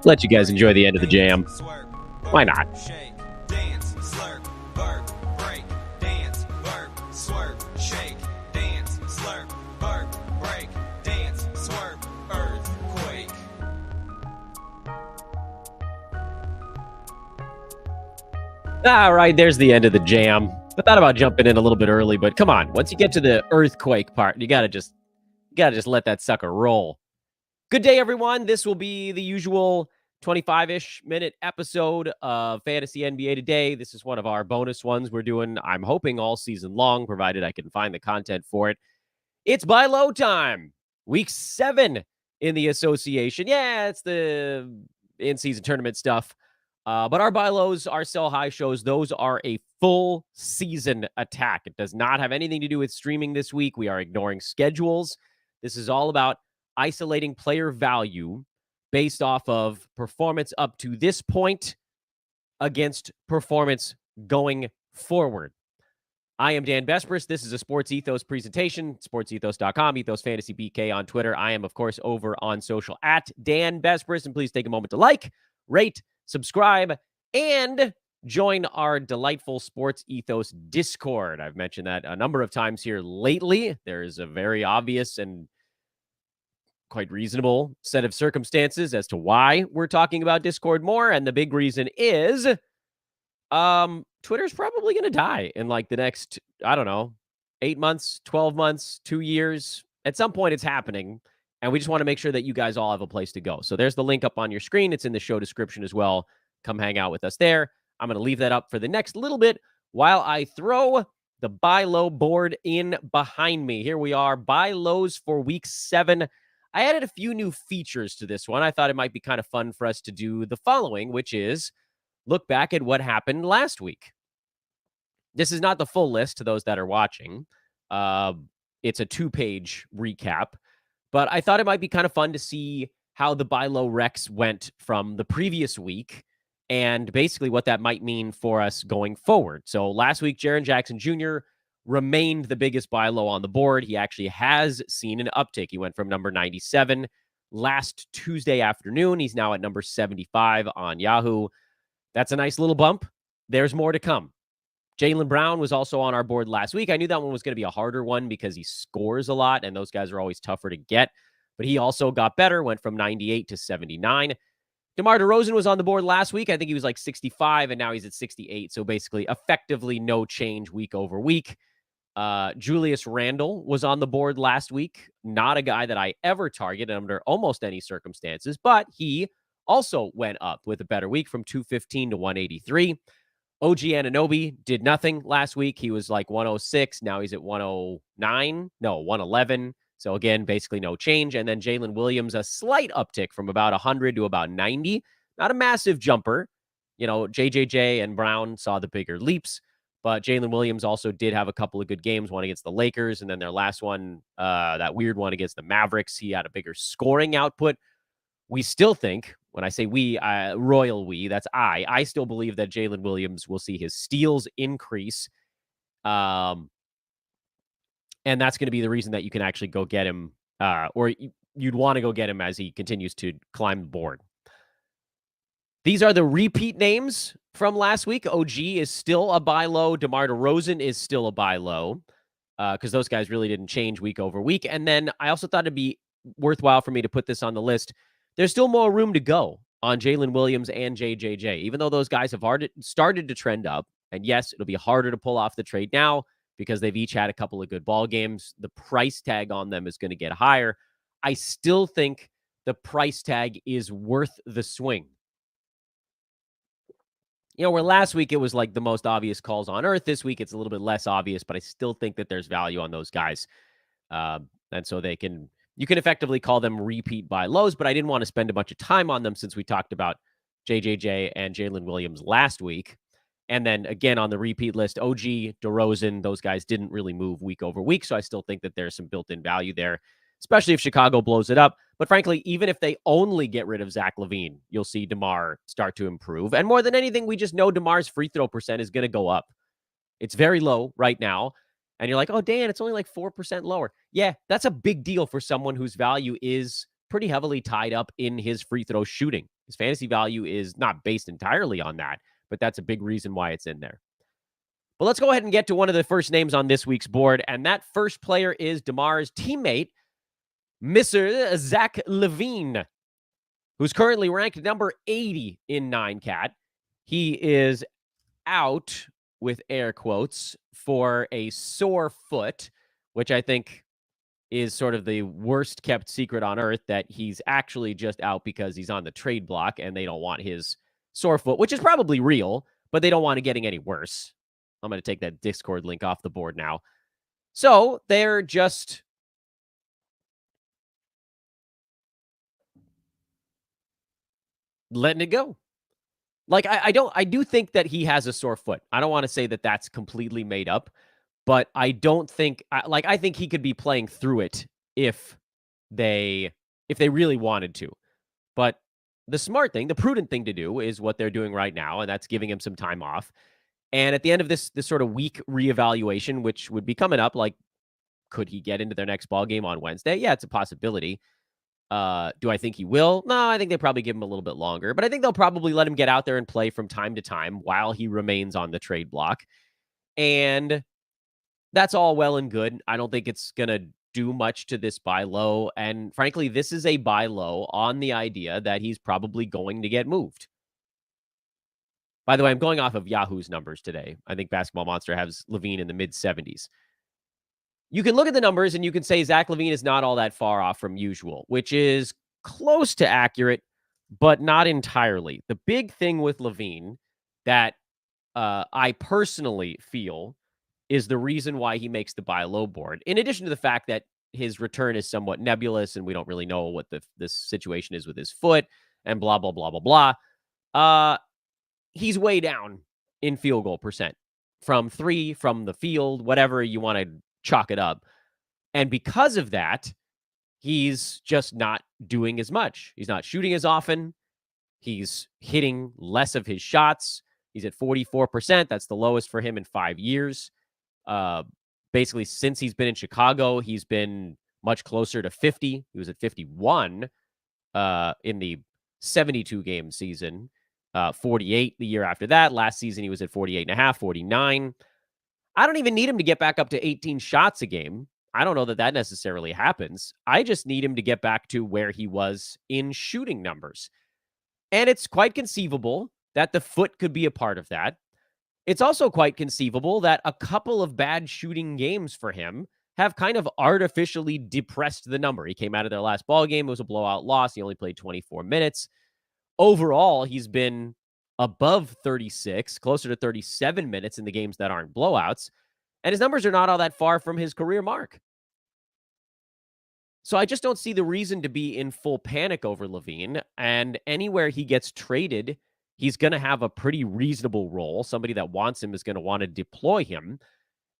Let you guys enjoy the end of the jam. Why not? All right, there's the end of the jam. I thought about jumping in a little bit early, but come on. Once you get to the earthquake part, you gotta just let that sucker roll. Good day, everyone. This will be the usual 25-ish minute episode of Fantasy NBA Today. This is one of our bonus ones we're doing, I'm hoping, all season long, provided I can find the content for it. It's Bylows time. Week 7 in the association. Yeah, it's the in-season tournament stuff. But our Bylows, our sell high shows, those are a full season attack. It does not have anything to do with streaming this week. We are ignoring schedules. This is all about isolating player value based off of performance up to this point against performance going forward. I am Dan Bespris. This is a Sports Ethos presentation, sportsethos.com, Ethos Fantasy BK on Twitter. I am, of course, over on social at Dan Bespris. And please take a moment to like, rate, subscribe, and join our delightful Sports Ethos Discord. I've mentioned that a number of times here lately. There is a very obvious and quite reasonable set of circumstances as to why we're talking about Discord more. And the big reason is Twitter's probably going to die in like the next, 8 months, 12 months, 2 years. At some point, it's happening. And we just want to make sure that you guys all have a place to go. So there's the link up on your screen. It's in the show description as well. Come hang out with us there. I'm going to leave that up for the next little bit while I throw the buy low board in behind me. Here we are, buy lows for week 7. I added a few new features to this one. I thought it might be kind of fun for us to do the following, which is look back at what happened last week. This is not the full list to those that are watching. It's a 2-page recap. But I thought it might be kind of fun to see how the buy low Rex went from the previous week and basically what that might mean for us going forward. So last week, Jaren Jackson Jr. remained the biggest buy low on the board. He actually has seen an uptick. He went from number 97 last Tuesday afternoon. He's now at number 75 on Yahoo. That's a nice little bump. There's more to come. Jaylen Brown was also on our board last week. I knew that one was going to be a harder one because he scores a lot, and those guys are always tougher to get. But he also got better, went from 98 to 79. DeMar DeRozan was on the board last week. I think he was like 65, and now he's at 68. So basically, effectively no change week over week. Julius Randle was on the board last week. Not a guy that I ever targeted under almost any circumstances, but he also went up with a better week from 215 to 183. OG Anunoby did nothing last week. He was like 106. Now he's at 111. So again, basically no change. And then Jalen Williams, a slight uptick from about 100 to about 90. Not a massive jumper. JJJ and Brown saw the bigger leaps. But Jalen Williams also did have a couple of good games, one against the Lakers, and then their last one, that weird one against the Mavericks. He had a bigger scoring output. We still think, when I say we, royal we, that's I still believe that Jalen Williams will see his steals increase. And that's going to be the reason that you can actually go get him, or you'd want to go get him as he continues to climb the board. These are the repeat names from last week. OG is still a buy low. DeMar DeRozan is still a buy low because those guys really didn't change week over week. And then I also thought it'd be worthwhile for me to put this on the list. There's still more room to go on Jalen Williams and JJJ, even though those guys have started to trend up. And yes, it'll be harder to pull off the trade now because they've each had a couple of good ball games. The price tag on them is going to get higher. I still think the price tag is worth the swing. Where last week it was like the most obvious calls on earth. This week it's a little bit less obvious, but I still think that there's value on those guys. And so you can effectively call them repeat buy lows, but I didn't want to spend a bunch of time on them since we talked about JJJ and Jalen Williams last week. And then again, on the repeat list, OG, DeRozan, those guys didn't really move week over week. So I still think that there's some built-in value there, especially if Chicago blows it up. But frankly, even if they only get rid of Zach LaVine, you'll see DeMar start to improve. And more than anything, we just know DeMar's free throw percent is going to go up. It's very low right now. And you're like, oh, Dan, it's only like 4% lower. Yeah, that's a big deal for someone whose value is pretty heavily tied up in his free throw shooting. His fantasy value is not based entirely on that, but that's a big reason why it's in there. But let's go ahead and get to one of the first names on this week's board. And that first player is DeMar's teammate, Mr. Zach LaVine, who's currently ranked number 80 in 9Cat. He is out, with air quotes, for a sore foot, which I think is sort of the worst kept secret on earth, that he's actually just out because he's on the trade block and they don't want his sore foot, which is probably real, but they don't want it getting any worse. I'm going to take that Discord link off the board now. So they're just letting it go. Like, I do think that he has a sore foot. I don't want to say that that's completely made up, but I don't think, I think he could be playing through it if they really wanted to. But the smart thing, the prudent thing to do is what they're doing right now, and that's giving him some time off. And at the end of this sort of week reevaluation, which would be coming up, like, could he get into their next ball game on Wednesday? Yeah, it's a possibility. Do I think he will? No, I think they probably give him a little bit longer, but I think they'll probably let him get out there and play from time to time while he remains on the trade block. And that's all well and good. I don't think it's going to do much to this buy low. And frankly, this is a buy low on the idea that he's probably going to get moved. By the way, I'm going off of Yahoo's numbers today. I think Basketball Monster has LaVine in the mid 70s. You can look at the numbers and you can say Zach LaVine is not all that far off from usual, which is close to accurate, but not entirely. The big thing with LaVine that I personally feel is the reason why he makes the buy low board, in addition to the fact that his return is somewhat nebulous and we don't really know what this situation is with his foot and blah, blah, blah, blah, blah. He's way down in field goal percent from 3, from the field, whatever you want to chalk it up. And because of that, he's just not doing as much. He's not shooting as often. He's hitting less of his shots. He's at 44%. That's the lowest for him in 5 years. Basically, since he's been in Chicago, he's been much closer to 50. He was at 51 in the 72-game season. 48 the year after that. Last season, he was at 48.5, 49. I don't even need him to get back up to 18 shots a game. I don't know that necessarily happens. I just need him to get back to where he was in shooting numbers. And it's quite conceivable that the foot could be a part of that. It's also quite conceivable that a couple of bad shooting games for him have kind of artificially depressed the number. He came out of their last ball game. It was a blowout loss. He only played 24 minutes. Overall, he's been above 36, closer to 37 minutes in the games that aren't blowouts. And his numbers are not all that far from his career mark. So I just don't see the reason to be in full panic over LaVine. And anywhere he gets traded, he's going to have a pretty reasonable role. Somebody that wants him is going to want to deploy him.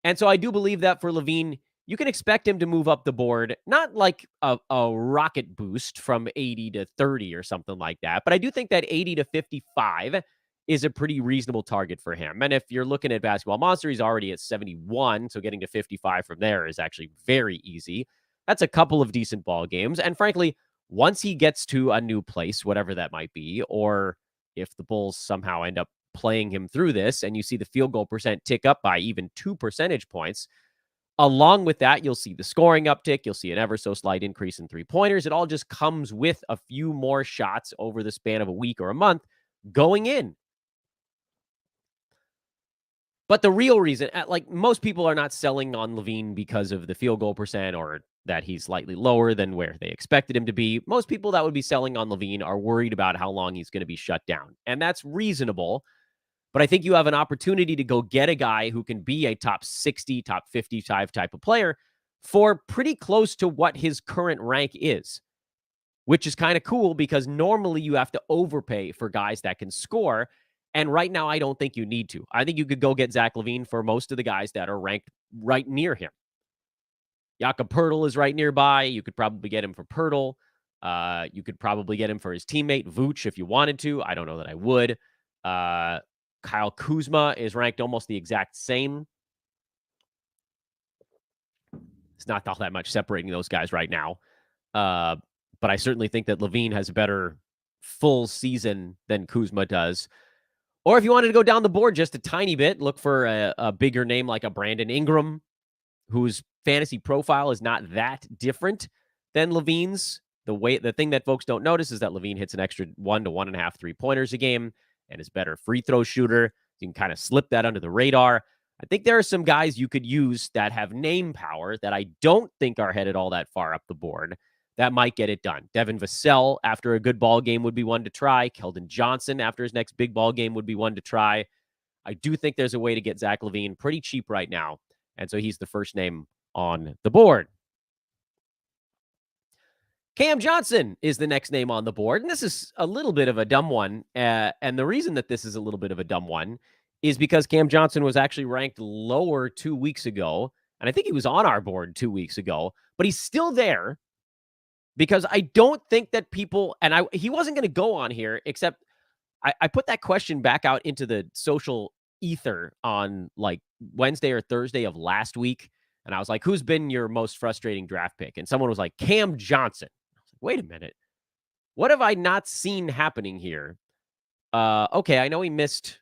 And so I do believe that for LaVine, you can expect him to move up the board, not like a rocket boost from 80 to 30 or something like that. But I do think that 80 to 55 is a pretty reasonable target for him. And if you're looking at Basketball Monster, he's already at 71. So getting to 55 from there is actually very easy. That's a couple of decent ball games. And frankly, once he gets to a new place, whatever that might be, or if the Bulls somehow end up playing him through this and you see the field goal percent tick up by even 2 percentage points, along with that, you'll see the scoring uptick. You'll see an ever so slight increase in three-pointers. It all just comes with a few more shots over the span of a week or a month going in. But the real reason, like, most people are not selling on LaVine because of the field goal percent or that he's slightly lower than where they expected him to be. Most people that would be selling on LaVine are worried about how long he's going to be shut down. And that's reasonable. But I think you have an opportunity to go get a guy who can be a top 60, top 55 type of player for pretty close to what his current rank is, which is kind of cool because normally you have to overpay for guys that can score. And right now, I don't think you need to. I think you could go get Zach LaVine for most of the guys that are ranked right near him. Jakob Poeltl is right nearby. You could probably get him for Poeltl. You could probably get him for his teammate, Vooch, if you wanted to. I don't know that I would. Kyle Kuzma is ranked almost the exact same. It's not all that much separating those guys right now. But I certainly think that LaVine has a better full season than Kuzma does. Or if you wanted to go down the board just a tiny bit, look for a bigger name like a Brandon Ingram, whose fantasy profile is not that different than LaVine's. The thing that folks don't notice is that LaVine hits an extra 1 to 1.5 3-pointers a game and is better free throw shooter. You can kind of slip that under the radar. I think there are some guys you could use that have name power that I don't think are headed all that far up the board that might get it done. Devin Vassell, after a good ball game, would be one to try. Keldon Johnson, after his next big ball game, would be one to try. I do think there's a way to get Zach LaVine pretty cheap right now. And so he's the first name on the board. Cam Johnson is the next name on the board. And this is a little bit of a dumb one. And the reason that this is a little bit of a dumb one is because Cam Johnson was actually ranked lower 2 weeks ago. And I think he was on our board 2 weeks ago, but he's still there because I don't think that people, and he wasn't going to go on here, except I put that question back out into the social ether on like Wednesday or Thursday of last week. And I was like, who's been your most frustrating draft pick? And someone was like, Cam Johnson. I was like, wait a minute. What have I not seen happening here? Okay, I know he missed,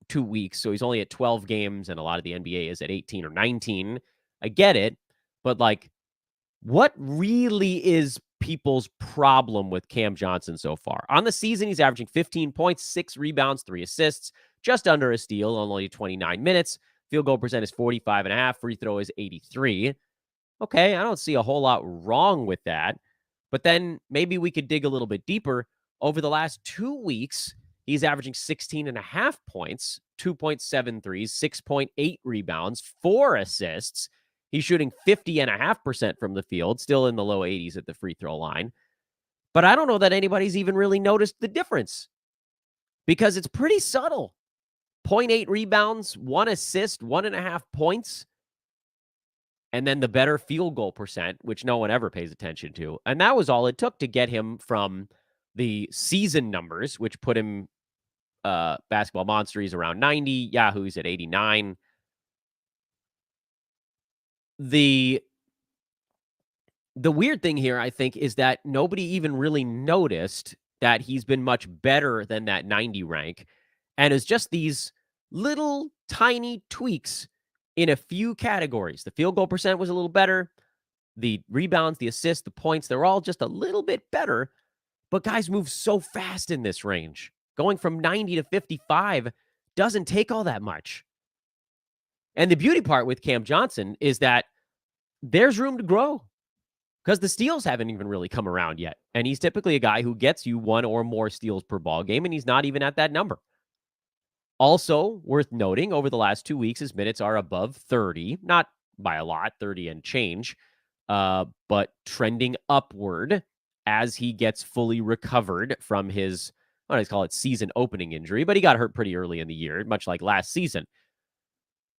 2 weeks. So he's only at 12 games and a lot of the NBA is at 18 or 19. I get it. But like, what really is people's problem with Cam Johnson so far? On the season, he's averaging 15 points, 6 rebounds, 3 assists, just under a steal, only 29 minutes. Field goal percent is 45.5. Free throw is 83. Okay, I don't see a whole lot wrong with that. But then maybe we could dig a little bit deeper. Over the last 2 weeks, he's averaging 16.5 points, 2.7 threes, 6.8 rebounds, 4 assists. He's shooting 50.5% from the field, still in the low 80s at the free throw line. But I don't know that anybody's even really noticed the difference because it's pretty subtle. 0.8 rebounds, 1 assist, 1.5 points, and then the better field goal percent, which no one ever pays attention to. And that was all it took to get him from the season numbers, which put him Basketball Monsteries around 90, Yahoo's at 89. The weird thing here, I think, is that nobody even really noticed that he's been much better than that 90 rank. And it's just these little tiny tweaks in a few categories. The field goal percent was a little better. The rebounds, the assists, the points, they're all just a little bit better. But guys move so fast in this range. Going from 90 to 55 doesn't take all that much. And the beauty part with Cam Johnson is that there's room to grow because the steals haven't even really come around yet. And he's typically a guy who gets you 1 or more steals per ball game, and he's not even at that number. Also worth noting, over the last 2 weeks, his minutes are above 30, not by a lot, 30 and change, but trending upward as he gets fully recovered from his, what I call it, season opening injury. But he got hurt pretty early in the year, much like last season.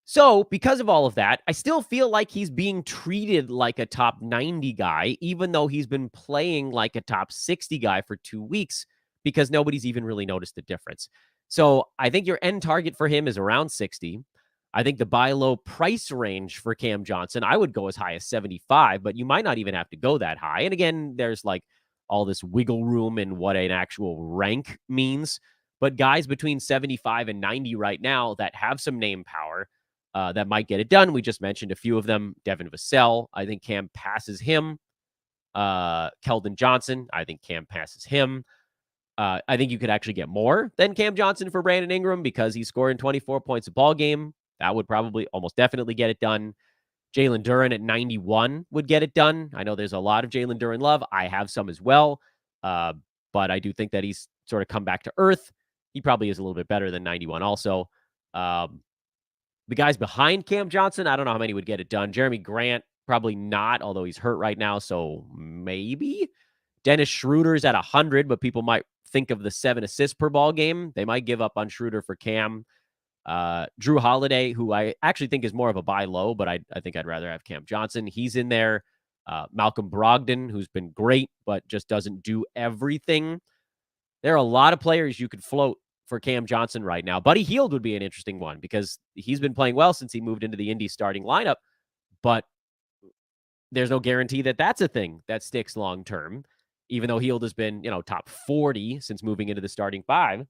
So because of all of that, I still feel like he's being treated like a top 90 guy, even though he's been playing like a top 60 guy for 2 weeks, because nobody's even really noticed the difference. So I think your end target for him is around 60. I think the buy low price range for Cam Johnson, I would go as high as 75, but you might not even have to go that high. And again, there's like all this wiggle room in what an actual rank means. But guys between 75 and 90 right now that have some name power, that might get it done. We just mentioned a few of them. Devin Vassell, I think Cam passes him. Keldon Johnson, I think Cam passes him. I think you could actually get more than Cam Johnson for Brandon Ingram because he's scoring 24 points a ball game. That would probably almost definitely get it done. Jalen Duren at 91 would get it done. I know there's a lot of Jalen Duren love. I have some as well. But I do think that he's sort of come back to earth. He probably is a little bit better than 91 also. The guys behind Cam Johnson, I don't know how many would get it done. Jeremy Grant, probably not, although he's hurt right now, so maybe. Dennis Schroeder's at 100, but people might think of the 7 assists per ball game. They might give up on Schroeder for Cam. Drew Holiday, who I actually think is more of a buy low, but I think I'd rather have Cam Johnson. He's in there. Malcolm Brogdon, who's been great, but just doesn't do everything. There are a lot of players you could float for Cam Johnson right now. Buddy Hield would be an interesting one because he's been playing well since he moved into the Indy starting lineup, but there's no guarantee that that's a thing that sticks long-term. even though Hield has been, top 40 since moving into the starting five.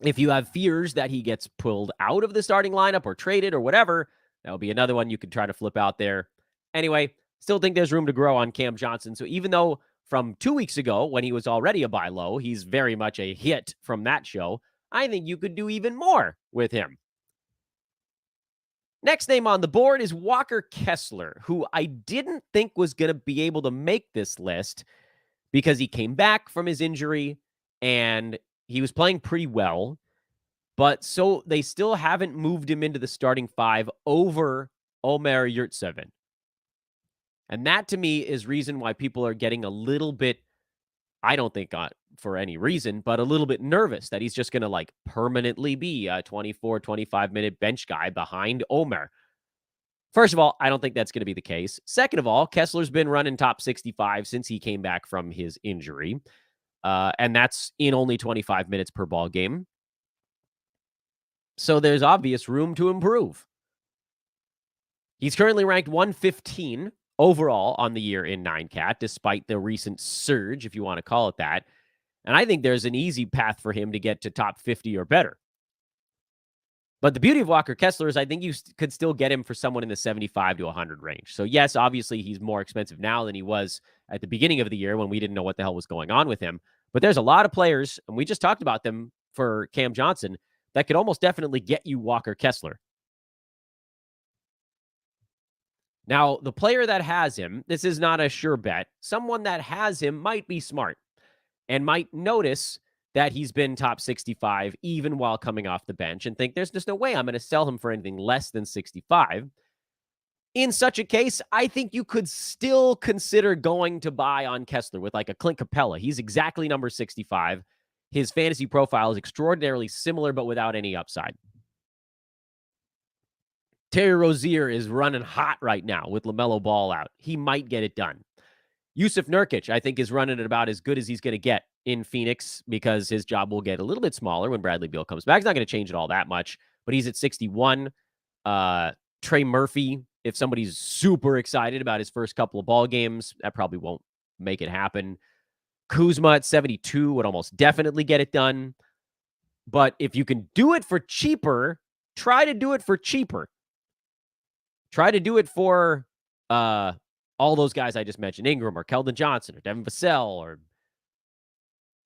If you have fears that he gets pulled out of the starting lineup or traded or whatever, that would be another one you could try to flip out there. Anyway, still think there's room to grow on Cam Johnson. So even though from 2 weeks ago, when he was already a buy low, he's very much a hit from that show, I think you could do even more with him. Next name on the board is Walker Kessler, who I didn't think was going to be able to make this list because he came back from his injury and he was playing pretty well. But so they still haven't moved him into the starting five over Omer Yurtseven. And that to me is reason why people are getting a little bit, I don't think for any reason, but a little bit nervous that he's just going to permanently be a 24, 25-minute bench guy behind Omer. First of all, I don't think that's going to be the case. Second of all, Kessler's been running top 65 since he came back from his injury. And that's in only 25 minutes per ball game. So there's obvious room to improve. He's currently ranked 115 overall on the year in 9Cat, despite the recent surge, if you want to call it that. And I think there's an easy path for him to get to top 50 or better. But the beauty of Walker Kessler is I think you could still get him for someone in the 75 to 100 range. So yes, obviously he's more expensive now than he was at the beginning of the year when we didn't know what the hell was going on with him. But there's a lot of players, and we just talked about them for Cam Johnson, that could almost definitely get you Walker Kessler. Now, the player that has him, this is not a sure bet. Someone that has him might be smart and might notice that he's been top 65 even while coming off the bench and think there's just no way I'm going to sell him for anything less than 65. In such a case, I think you could still consider going to buy on Kessler with a Clint Capella. He's exactly number 65. His fantasy profile is extraordinarily similar, but without any upside. Terry Rozier is running hot right now with LaMelo Ball out. He might get it done. Yusuf Nurkic, I think, is running at about as good as he's going to get in Phoenix because his job will get a little bit smaller when Bradley Beal comes back. It's not going to change it all that much, but he's at 61. Trey Murphy, if somebody's super excited about his first couple of ball games, that probably won't make it happen. Kuzma at 72 would almost definitely get it done. But if you can do it for cheaper, try to do it for cheaper. Try to do it for all those guys I just mentioned, Ingram or Keldon Johnson or Devin Vassell or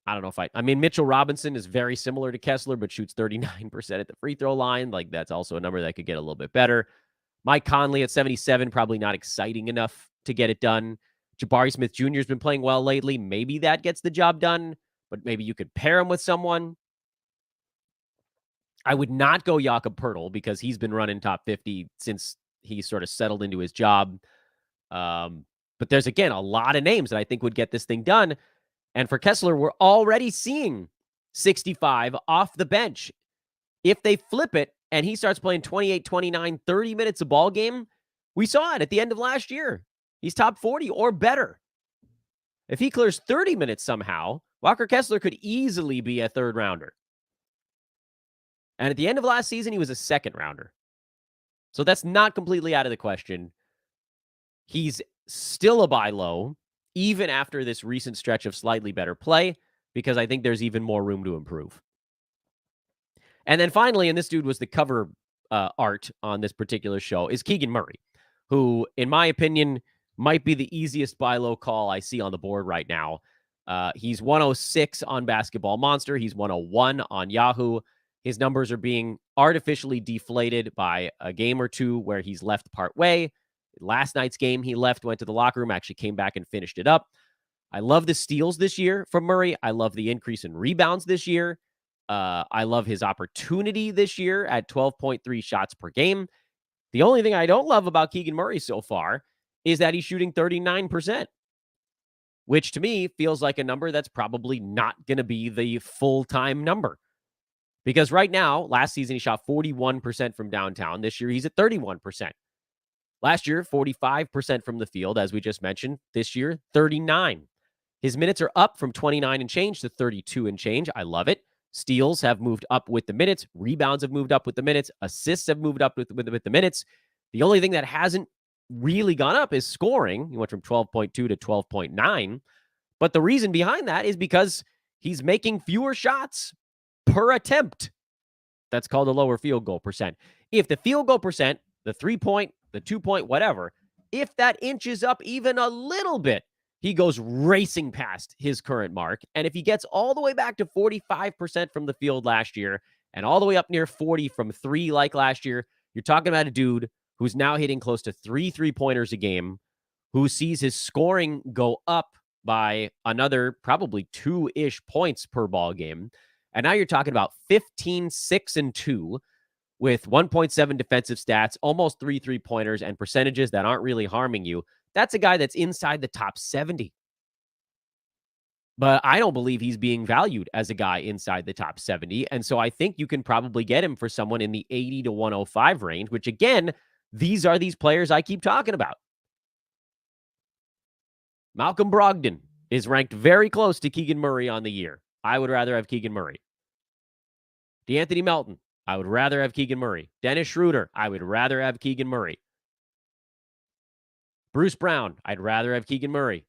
I don't know if I mean, Mitchell Robinson is very similar to Kessler, but shoots 39% at the free throw line. That's also a number that could get a little bit better. Mike Conley at 77, probably not exciting enough to get it done. Jabari Smith Jr. has been playing well lately. Maybe that gets the job done, but maybe you could pair him with someone. I would not go Jakob Poeltl because he's been running top 50 since he sort of settled into his job. But there's, again, a lot of names that I think would get this thing done. And for Kessler, we're already seeing 65 off the bench. If they flip it and he starts playing 28, 29, 30 minutes a ball game, we saw it at the end of last year. He's top 40 or better. If he clears 30 minutes somehow, Walker Kessler could easily be a third rounder. And at the end of last season, he was a second rounder. So that's not completely out of the question. He's still a buy low, even after this recent stretch of slightly better play, because I think there's even more room to improve. And then finally, and this dude was the cover art on this particular show, is Keegan Murray, who, in my opinion, might be the easiest buy low call I see on the board right now. He's 106 on Basketball Monster. He's 101 on Yahoo. His numbers are being artificially deflated by a game or two where he's left part way. Last night's game, he left, went to the locker room, actually came back and finished it up. I love the steals this year from Murray. I love the increase in rebounds this year. I love his opportunity this year at 12.3 shots per game. The only thing I don't love about Keegan Murray so far is that he's shooting 39%, which to me feels like a number that's probably not going to be the full-time number. Because right now, last season, he shot 41% from downtown. This year, he's at 31%. Last year, 45% from the field, as we just mentioned. This year, 39. His minutes are up from 29 and change to 32 and change. I love it. Steals have moved up with the minutes. Rebounds have moved up with the minutes. Assists have moved up with the minutes. The only thing that hasn't really gone up is scoring. He went from 12.2 to 12.9. But the reason behind that is because he's making fewer shots per attempt. That's called a lower field goal percent. If the field goal percent, the 3-point, the 2-point, whatever, if that inches up even a little bit, he goes racing past his current mark. And if he gets all the way back to 45% from the field last year and all the way up near 40 from 3 like last year, you're talking about a dude who's now hitting close to 3 3-pointers a game, who sees his scoring go up by another probably 2-ish points per ball game. And now you're talking about 15, 6, and 2 with 1.7 defensive stats, almost 3 3-pointers, and percentages that aren't really harming you. That's a guy that's inside the top 70. But I don't believe he's being valued as a guy inside the top 70. And so I think you can probably get him for someone in the 80 to 105 range, which again, these are these players I keep talking about. Malcolm Brogdon is ranked very close to Keegan Murray on the year. I would rather have Keegan Murray. DeAnthony Melton, I would rather have Keegan Murray. Dennis Schroeder, I would rather have Keegan Murray. Bruce Brown, I'd rather have Keegan Murray.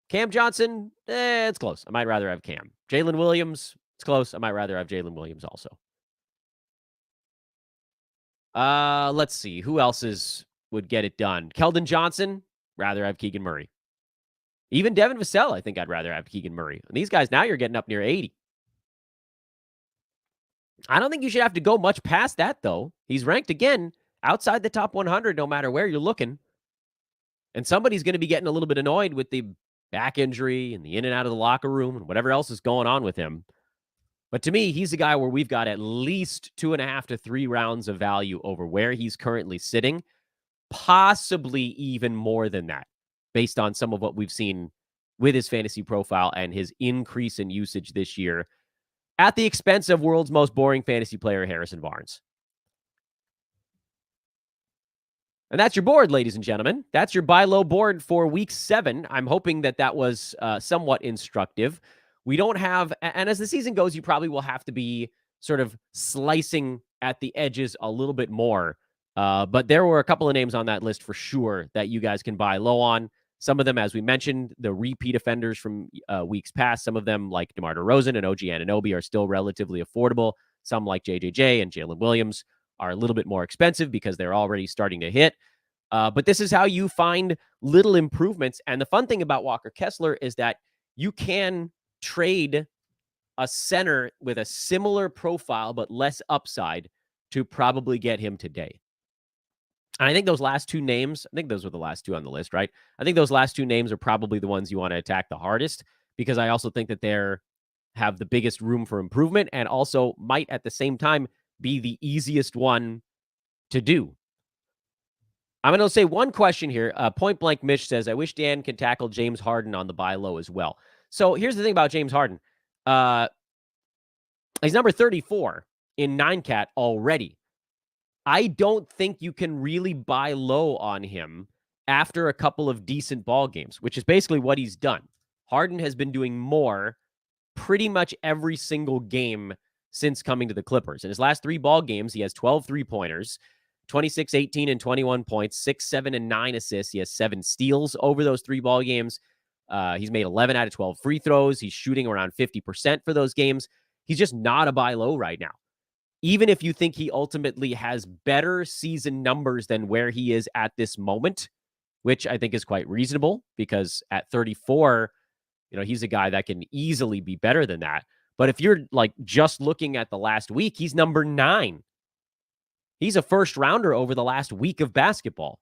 Cam Johnson, it's close. I might rather have Cam. Jalen Williams, it's close. I might rather have Jalen Williams also. Let's see. Who else would get it done? Keldon Johnson, rather have Keegan Murray. Even Devin Vassell, I think I'd rather have Keegan Murray. And these guys, now you're getting up near 80. I don't think you should have to go much past that, though. He's ranked, again, outside the top 100, no matter where you're looking. And somebody's going to be getting a little bit annoyed with the back injury and the in and out of the locker room and whatever else is going on with him. But to me, he's a guy where we've got at least 2.5 to 3 rounds of value over where he's currently sitting, possibly even more than that, based on some of what we've seen with his fantasy profile and his increase in usage this year at the expense of world's most boring fantasy player, Harrison Barnes. And that's your board, ladies and gentlemen. That's your buy low board for week 7. I'm hoping that was somewhat instructive. We don't have, and as the season goes, you probably will have to be sort of slicing at the edges a little bit more. But there were a couple of names on that list for sure that you guys can buy low on. Some of them, as we mentioned, the repeat offenders from weeks past. Some of them, like DeMar DeRozan and OG Anunoby, are still relatively affordable. Some, like JJJ and Jalen Williams, are a little bit more expensive because they're already starting to hit. But this is how you find little improvements. And the fun thing about Walker Kessler is that you can trade a center with a similar profile but less upside to probably get him today. And I think those last 2 names, I think those were the last 2 on the list, right? I think those last 2 names are probably the ones you want to attack the hardest, because I also think that they're have the biggest room for improvement and also might at the same time be the easiest one to do. I'm going to say one question here. Point Blank Mitch says, I wish Dan can tackle James Harden on the buy low as well. So here's the thing about James Harden. He's number 34 in 9cat already. I don't think you can really buy low on him after a couple of decent ball games, which is basically what he's done. Harden has been doing more pretty much every single game since coming to the Clippers. In his last 3 ball games, he has 12 3-pointers, 26, 18, and 21 points, 6, 7, and 9 assists. He has 7 steals over those 3 ball games. He's made 11 out of 12 free throws. He's shooting around 50% for those games. He's just not a buy low right now. Even if you think he ultimately has better season numbers than where he is at this moment, which I think is quite reasonable, because at 34, he's a guy that can easily be better than that. But if you're like just looking at the last week, he's number 9. He's a first rounder over the last week of basketball.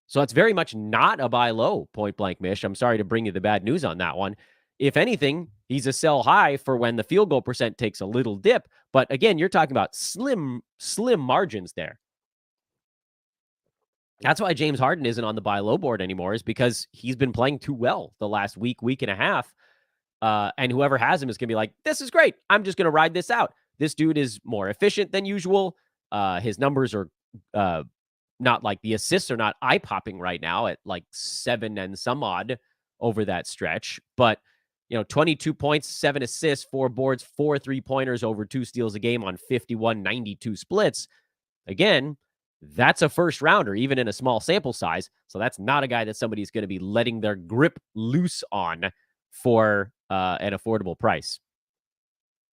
So it's very much not a buy low, Point Blank Mish. I'm sorry to bring you the bad news on that one. If anything, he's a sell high for when the field goal percent takes a little dip. But again, you're talking about slim margins there. That's why James Harden isn't on the buy low board anymore, is because he's been playing too well the last week and a half. And whoever has him is going to be like, this is great. I'm just going to ride this out. This dude is more efficient than usual. His numbers are not like, the assists are not eye-popping right now at like 7 and some odd over that stretch. But 22 points, 7 assists, 4 boards, 4 3-pointers over 2 steals a game on 51-92 splits. Again, that's a first rounder, even in a small sample size. So that's not a guy that somebody's going to be letting their grip loose on for an affordable price.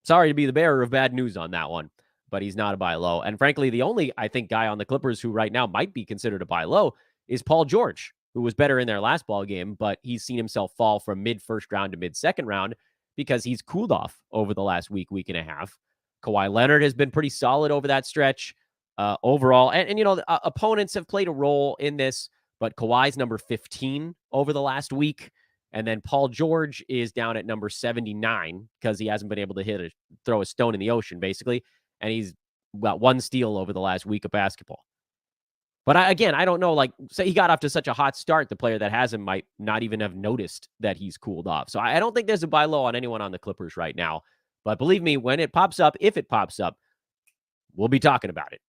Sorry to be the bearer of bad news on that one, but he's not a buy low. And frankly, the only, I think, guy on the Clippers who right now might be considered a buy low is Paul George, who was better in their last ball game, but he's seen himself fall from mid first round to mid second round because he's cooled off over the last week and a half. Kawhi Leonard has been pretty solid over that stretch overall. And you know, opponents have played a role in this, but Kawhi's number 15 over the last week. And then Paul George is down at number 79 because he hasn't been able to throw a stone in the ocean, basically. And he's got one steal over the last week of basketball. But I don't know, like, say he got off to such a hot start, the player that has him might not even have noticed that he's cooled off. So I don't think there's a buy low on anyone on the Clippers right now. But believe me, when it pops up, if it pops up, we'll be talking about it.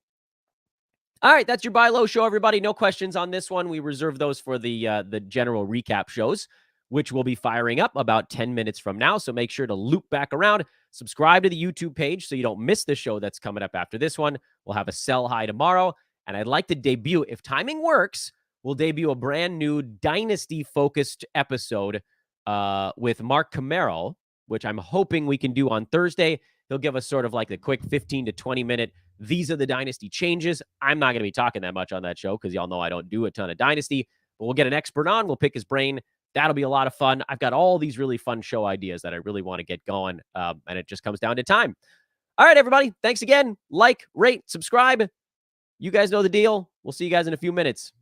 All right, that's your buy low show, everybody. No questions on this one. We reserve those for the general recap shows, which will be firing up about 10 minutes from now. So make sure to loop back around, subscribe to the YouTube page so you don't miss the show that's coming up after this one. We'll have a sell high tomorrow. And I'd like to debut, if timing works, we'll debut a brand new Dynasty-focused episode with Mark Camaro, which I'm hoping we can do on Thursday. He'll give us sort of like the quick 15 to 20-minute, these are the Dynasty changes. I'm not going to be talking that much on that show because y'all know I don't do a ton of Dynasty. But we'll get an expert on. We'll pick his brain. That'll be a lot of fun. I've got all these really fun show ideas that I really want to get going, and it just comes down to time. All right, everybody. Thanks again. Like, rate, subscribe. You guys know the deal. We'll see you guys in a few minutes.